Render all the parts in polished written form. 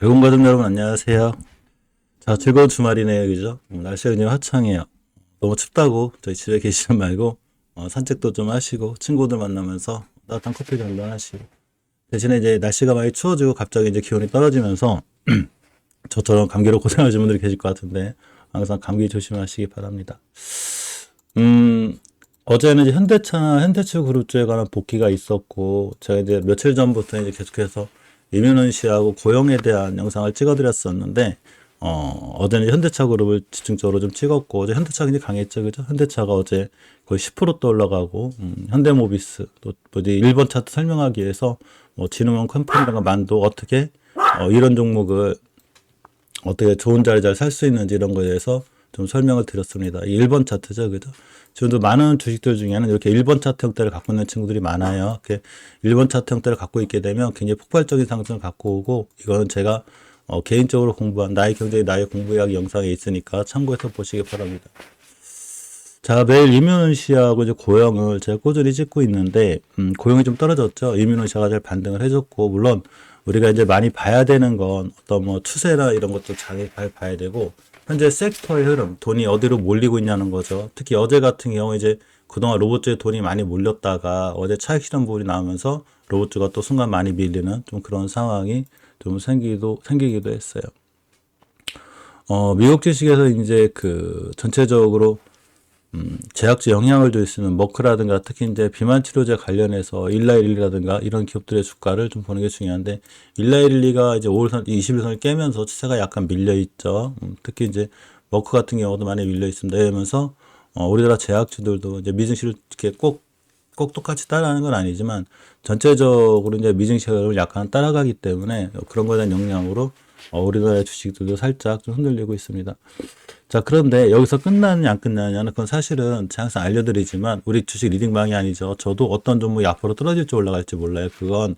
외국 가족 여러분 안녕하세요. 자, 즐거운 주말이네요. 그죠? 날씨가 굉장히 화창해요. 너무 춥다고 저희 집에 계시지 말고 산책도 좀 하시고 친구들 만나면서 따뜻한 커피 한잔 하시고 대신에 이제 날씨가 많이 추워지고 갑자기 이제 기온이 떨어지면서 저처럼 감기로 고생하시는 분들이 계실 것 같은데 항상 감기 조심하시기 바랍니다. 음, 어제는 이제 현대차 그룹주에 관한 복귀가 있었고, 제가 이제 며칠 전부터 이제 계속해서 이민훈 씨하고 고용에 대한 영상을 찍어드렸었는데, 어제는 현대차 그룹을 집중적으로 좀 찍었고, 어제 현대차 굉장히 강했죠, 그죠? 현대차가 어제 거의 10%또 올라가고, 현대모비스, 또, 뭐지, 1번 차트 설명하기 위해서, 뭐, 진흥원 컴퍼니라가 만도 어떻게, 이런 종목을 어떻게 좋은 자리 잘 살 수 있는지 이런 거에 대해서 좀 설명을 드렸습니다. 1번 차트죠, 그죠? 지금도 많은 주식들 중에는 이렇게 1번 차트 형태를 갖고 있는 친구들이 많아요. 이렇게 1번 차트 형태를 갖고 있게 되면 굉장히 폭발적인 상승을 갖고 오고, 이거는 제가 개인적으로 공부한 나의 경제, 나의 공부이야기 영상에 있으니까 참고해서 보시기 바랍니다. 자, 매일 이민훈 씨하고 이제 고영을 제가 꾸준히 찍고 있는데, 고영이 좀 떨어졌죠. 이민훈 씨가 잘 반등을 해줬고, 물론 우리가 이제 많이 봐야 되는 건 어떤 뭐 추세나 이런 것도 잘 봐야 되고, 현재 섹터의 흐름, 돈이 어디로 몰리고 있냐는 거죠. 특히 어제 같은 경우 이제 그동안 로봇주에 돈이 많이 몰렸다가 어제 차익 실현 부분이 나오면서 로봇주가 또 순간 많이 밀리는 좀 그런 상황이 좀 생기기도 했어요. 미국 주식에서 이제 그 전체적으로 제약제 영향을 줄 수 있는 머크라든가 특히 이제 비만 치료제 관련해서 일라일리라든가 이런 기업들의 주가를 좀 보는 게 중요한데, 일라일리가 이제 5일선, 21선을 깨면서 추세가 약간 밀려 있죠. 특히 이제 머크 같은 경우도 많이 밀려 있습니다. 이러면서 우리나라 제약주들도 이제 미증시를 이렇게 꼭 똑같이 따라하는 건 아니지만 전체적으로 이제 미증시를 약간 따라가기 때문에 그런 거에 대한 영향으로 우리나라의 주식들도 살짝 좀 흔들리고 있습니다. 자, 그런데 여기서 끝나느냐 안 끝나느냐는 그건 사실은 제가 항상 알려드리지만 우리 주식 리딩방이 아니죠. 저도 어떤 종목이 앞으로 떨어질지 올라갈지 몰라요. 그건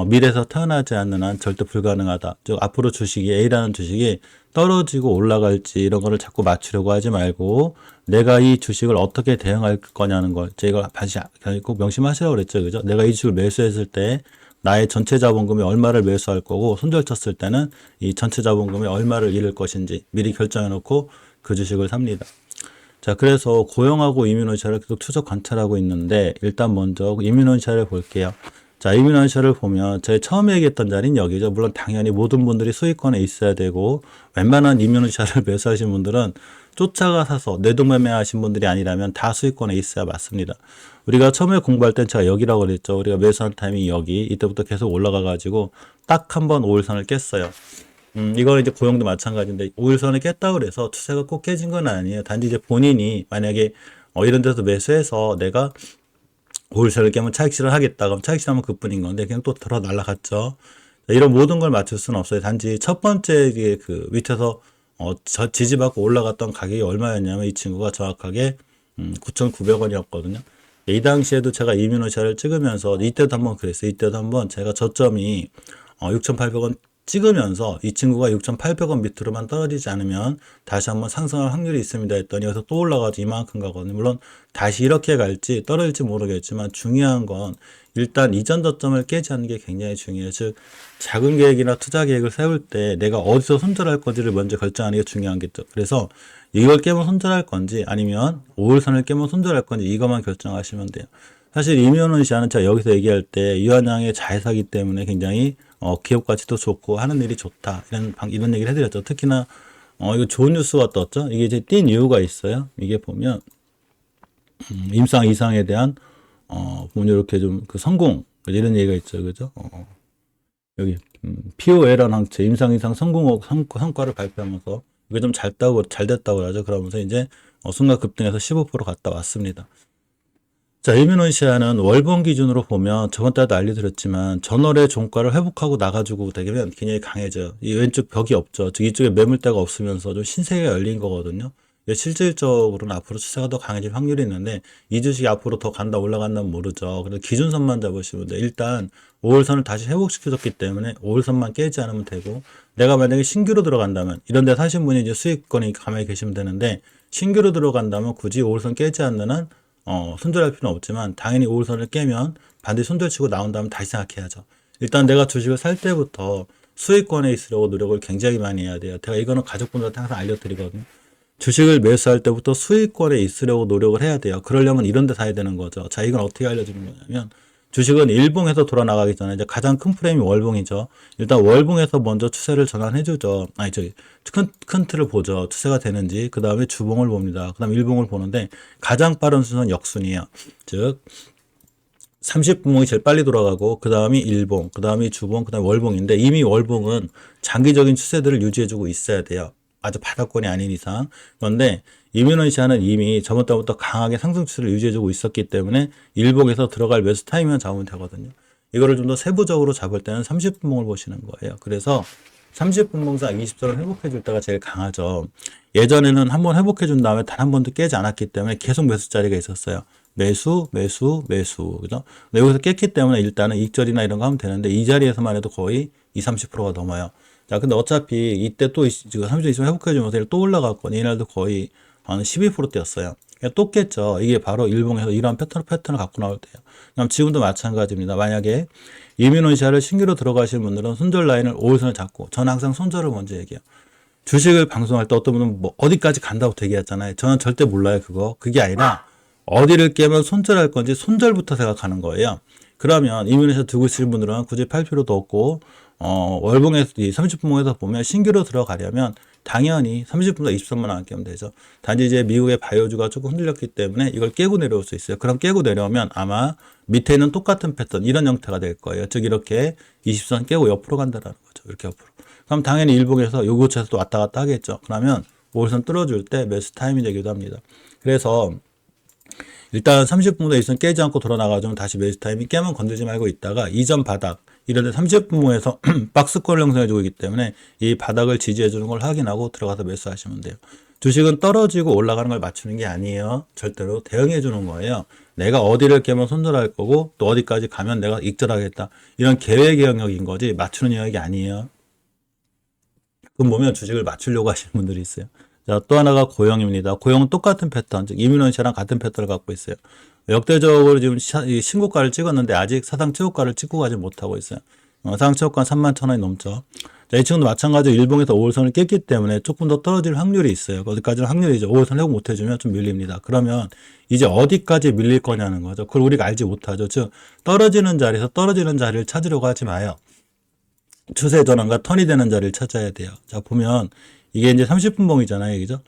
미래에서 태어나지 않는 한 절대 불가능하다. 즉 앞으로 주식이 A라는 주식이 떨어지고 올라갈지 이런 거를 자꾸 맞추려고 하지 말고, 내가 이 주식을 어떻게 대응할 거냐는 걸 제가 다시 꼭 명심하시라고 그랬죠. 그죠? 내가 이 주식을 매수했을 때 나의 전체 자본금이 얼마를 매수할 거고, 손절 쳤을 때는 이 전체 자본금이 얼마를 잃을 것인지 미리 결정해 놓고 그 주식을 삽니다. 자, 그래서 고영하고 이민원샤를 계속 추적 관찰하고 있는데, 일단 먼저 이민원샤를 볼게요. 자, 이민원샤를 보면 제가 처음에 얘기했던 자리는 여기죠. 물론 당연히 모든 분들이 수익권에 있어야 되고, 웬만한 이민원샤를 매수하신 분들은 쫓아가 사서 내동매매 하신 분들이 아니라면 다 수익권에 있어야 맞습니다. 우리가 처음에 공부할 땐 제가 여기라고 그랬죠. 우리가 매수한 타이밍이 여기, 이때부터 계속 올라가 가지고 딱 한 번 5일선을 깼어요. 이거는 이제 고용도 마찬가지인데, 5일선을 깼다고 그래서 추세가 꼭 깨진 건 아니에요. 단지 이제 본인이 만약에 이런 데서 매수해서 내가 5일선을 깨면 차익 실현하겠다, 그럼 차익 실현하면 그뿐인 건데 그냥 또 들어 날아갔죠. 이런 모든 걸 맞출 수는 없어요. 단지 첫 번째 그 밑에서 지지받고 올라갔던 가격이 얼마였냐면 이 친구가 정확하게 9,900원이었거든요. 이 당시에도 제가 이민호샤를 찍으면서 이때도 한번 그랬어요. 이때도 한번 제가 저점이 6,800원 찍으면서 이 친구가 6,800원 밑으로만 떨어지지 않으면 다시 한번 상승할 확률이 있습니다 했더니 여기서 또 올라가서 이만큼 가거든요. 물론 다시 이렇게 갈지 떨어질지 모르겠지만 중요한 건 일단 이전 저점을 깨지 않는 게 굉장히 중요해요. 즉 자금 계획이나 투자 계획을 세울 때 내가 어디서 손절할 건지를 먼저 결정하는 게 중요한 게죠. 그래서 이걸 깨면 손절할 건지 아니면 5일선을 깨면 손절할 건지 이것만 결정하시면 돼요. 사실 이면훈 씨는 제가 여기서 얘기할 때 유한양의 자회사기 때문에 굉장히 기업 가치도 좋고 하는 일이 좋다 이런 얘기를 해드렸죠. 특히나 이거 좋은 뉴스가 떴죠. 이게 이제 띈 이유가 있어요. 이게 보면 임상 이상에 대한 보면 이렇게 좀 그 성공 이런 얘기가 있죠. 그죠? 여기 POL한 항체 임상 이상 성과를 발표하면서 이게 좀 잘 됐다고 하죠. 그러면서 이제 순간 급등해서 15% 갔다 왔습니다. 자, 이민원 시아는 월봉 기준으로 보면 저번 달도 알려드렸지만 전월의 종가를 회복하고 나가지고 되면 굉장히 강해져요. 이 왼쪽 벽이 없죠. 즉 이쪽에 매물대가 없으면서 좀 신세계가 열린 거거든요. 실질적으로는 앞으로 추세가 더 강해질 확률이 있는데 이 주식이 앞으로 더 간다 올라간다면 모르죠. 그래서 기준선만 잡으시면 돼요. 일단 5월선을 다시 회복시켜줬기 때문에 5월선만 깨지 않으면 되고, 내가 만약에 신규로 들어간다면 이런 데 사신 분이 이제 수익권이 가만히 계시면 되는데, 신규로 들어간다면 굳이 5월선 깨지 않는 한 손절할 필요는 없지만 당연히 5일선을 깨면 반드시 손절치고 나온다면 다시 생각해야죠. 일단 내가 주식을 살 때부터 수익권에 있으려고 노력을 굉장히 많이 해야 돼요. 제가 이거는 가족분들한테 항상 알려드리거든요. 주식을 매수할 때부터 수익권에 있으려고 노력을 해야 돼요. 그러려면 이런 데 사야 되는 거죠. 자, 이건 어떻게 알려주는 거냐면 주식은 일봉에서 돌아 나가기 전에 이제 가장 큰 프레임이 월봉이죠. 일단 월봉에서 먼저 추세를 전환해 주죠. 아니 저기 큰 틀을 보죠. 추세가 되는지. 그다음에 주봉을 봅니다. 그다음 일봉을 보는데 가장 빠른 순서는 역순이에요. 즉 30분봉이 제일 빨리 돌아가고 그 다음이 일봉, 그 다음이 주봉, 그 다음에 월봉인데 이미 월봉은 장기적인 추세들을 유지해주고 있어야 돼요. 아주 바닥권이 아닌 이상. 그런데 이민원시아는 이미 저번 달부터 강하게 상승 추세를 유지해주고 있었기 때문에 일봉에서 들어갈 매수 타이밍만 잡으면 되거든요. 이거를 좀 더 세부적으로 잡을 때는 30분봉을 보시는 거예요. 그래서 30분봉상 20선을 회복해 줄 때가 제일 강하죠. 예전에는 한번 회복해 준 다음에 단 한 번도 깨지 않았기 때문에 계속 매수 자리가 있었어요. 매수. 그죠? 근데 여기서 깼기 때문에 일단은 익절이나 이런 거 하면 되는데 이 자리에서만 해도 거의 20-30%가 넘어요. 자, 근데 어차피 이때 또 지금 30분 회복해주면서 또 올라갔거든요. 이날도 거의 한 12%대였어요. 또 깼죠. 이게 바로 일봉에서 이러한 패턴을 갖고 나올 때예요. 그럼 지금도 마찬가지입니다. 만약에 이민원시아를 신규로 들어가시는 분들은 손절 라인을 5일선을 잡고 저는 항상 손절을 먼저 얘기해요. 주식을 방송할 때 어떤 분은 뭐 어디까지 간다고 얘기했잖아요. 저는 절대 몰라요. 그게 아니라 어디를 깨면 손절할 건지 손절부터 생각하는 거예요. 그러면 이민에서 두고 있을 분들은 굳이 팔 필요도 없고 월봉에서 30분봉에서 보면 신규로 들어가려면 당연히 30분보다 20선만 안 깨면 되죠. 단지 이제 미국의 바이오주가 조금 흔들렸기 때문에 이걸 깨고 내려올 수 있어요. 그럼 깨고 내려오면 아마 밑에는 똑같은 패턴 이런 형태가 될 거예요. 즉 이렇게 20선 깨고 옆으로 간다는 거죠. 이렇게 옆으로. 그럼 당연히 일봉에서 요 근처에서 또 왔다 갔다 하겠죠. 그러면 5일선 뚫어줄 때 매수 타임이 되기도 합니다. 그래서 일단 30분보다 1선 깨지 않고 돌아나가지고 다시 매수 타이밍 깨면 건들지 말고 있다가 이전 바닥 이런데 30분봉에서 박스권을 형성해주고 있기 때문에 이 바닥을 지지해주는 걸 확인하고 들어가서 매수하시면 돼요. 주식은 떨어지고 올라가는 걸 맞추는 게 아니에요. 절대로 대응해주는 거예요. 내가 어디를 깨면 손절할 거고 또 어디까지 가면 내가 익절하겠다. 이런 계획의 영역인 거지 맞추는 영역이 아니에요. 그럼 보면 주식을 맞추려고 하시는 분들이 있어요. 자, 또 하나가 고영입니다. 고영은 똑같은 패턴, 즉 이민원시아랑 같은 패턴을 갖고 있어요. 역대적으로 지금 신고가를 찍었는데 아직 사상 최고가를 찍고 가지 못하고 있어요. 사상 최고가는 31,000원이 넘죠. 자, 이 친구도 마찬가지로 일봉에서 5월선을 깼기 때문에 조금 더 떨어질 확률이 있어요. 어디까지는 확률이죠. 5월선 회복 못 해주면 좀 밀립니다. 그러면 이제 어디까지 밀릴 거냐는 거죠. 그걸 우리가 알지 못하죠. 즉 떨어지는 자리에서 떨어지는 자리를 찾으려고 하지 마요. 추세 전환과 턴이 되는 자리를 찾아야 돼요. 자, 보면 이게 이제 30분봉이잖아요. 그죠?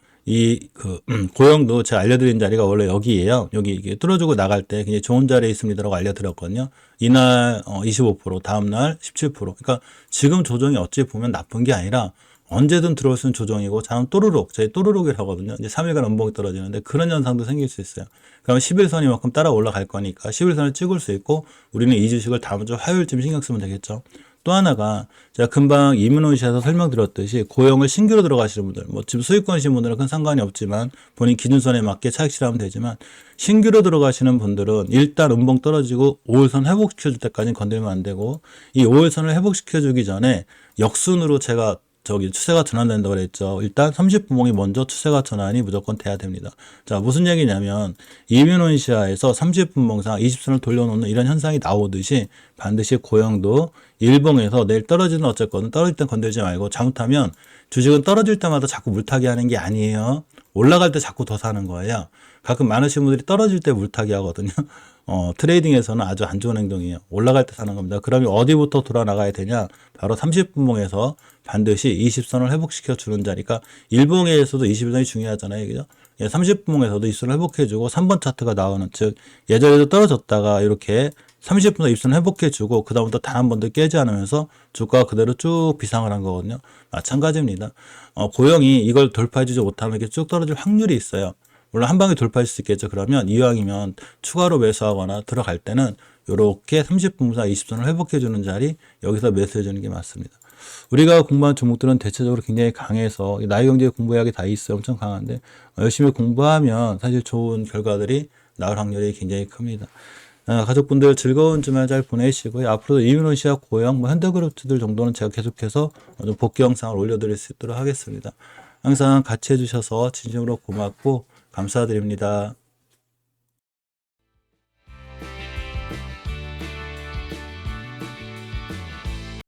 고영도 제가 알려드린 자리가 원래 여기에요. 여기 이게 뚫어주고 나갈 때 굉장히 좋은 자리에 있습니다라고 알려드렸거든요. 이날 25%, 다음날 17%. 그러니까 지금 조정이 어찌 보면 나쁜 게 아니라 언제든 들어올 수 있는 조정이고, 저는 또르륵, 저희 또르륵이라고 하거든요. 이제 3일간 음봉이 떨어지는데 그런 현상도 생길 수 있어요. 그럼 11선이만큼 따라 올라갈 거니까 11선을 찍을 수 있고, 우리는 이 주식을 다음 주 화요일쯤 신경 쓰면 되겠죠. 또 하나가 제가 금방 이민원시에서 설명드렸듯이 고영을 신규로 들어가시는 분들, 뭐 지금 수익권이신 분들은 큰 상관이 없지만 본인 기준선에 맞게 차익 실하면 되지만 신규로 들어가시는 분들은 일단 음봉 떨어지고 5일선 회복시켜줄 때까지는 건들면 안 되고, 이 5일선을 회복시켜주기 전에 역순으로 제가 추세가 전환된다고 그랬죠. 일단 30분봉이 먼저 추세가 전환이 무조건 돼야 됩니다. 자, 무슨 얘기냐면 이민원시아에서 30분봉상 20선을 돌려놓는 이런 현상이 나오듯이 반드시 고영도 일봉에서 내일 떨어지는 어쨌건 떨어질 땐 건들지 말고, 잘못하면 주식은 떨어질 때마다 자꾸 물타기 하는 게 아니에요. 올라갈 때 자꾸 더 사는 거예요. 가끔 많으신 분들이 떨어질 때 물타기 하거든요. 트레이딩에서는 아주 안 좋은 행동이에요. 올라갈 때 사는 겁니다. 그러면 어디부터 돌아 나가야 되냐? 바로 30분봉에서 반드시 20선을 회복시켜 주는 자리가, 일봉에서도 20선이 중요하잖아요. 그죠? 30분봉에서도 20선을 회복해주고 3번 차트가 나오는, 즉 예전에도 떨어졌다가 이렇게 30분에서 20선 회복해주고 그 다음부터 단 한 번도 깨지 않으면서 주가가 그대로 쭉 비상을 한 거거든요. 마찬가지입니다. 고영이 이걸 돌파해주지 못하면 이렇게 쭉 떨어질 확률이 있어요. 물론 한 방에 돌파할 수 있겠죠. 그러면 이왕이면 추가로 매수하거나 들어갈 때는 이렇게 30분사 20선을 회복해주는 자리, 여기서 매수해주는 게 맞습니다. 우리가 공부한 종목들은 대체적으로 굉장히 강해서 나이경제 공부약이 다 있어요. 엄청 강한데 열심히 공부하면 사실 좋은 결과들이 나올 확률이 굉장히 큽니다. 가족분들 즐거운 주말 잘 보내시고요. 앞으로도 이민원시아 고영, 현대그룹들 정도는 제가 계속해서 좀 복귀 영상을 올려드릴 수 있도록 하겠습니다. 항상 같이 해주셔서 진심으로 고맙고 감사드립니다.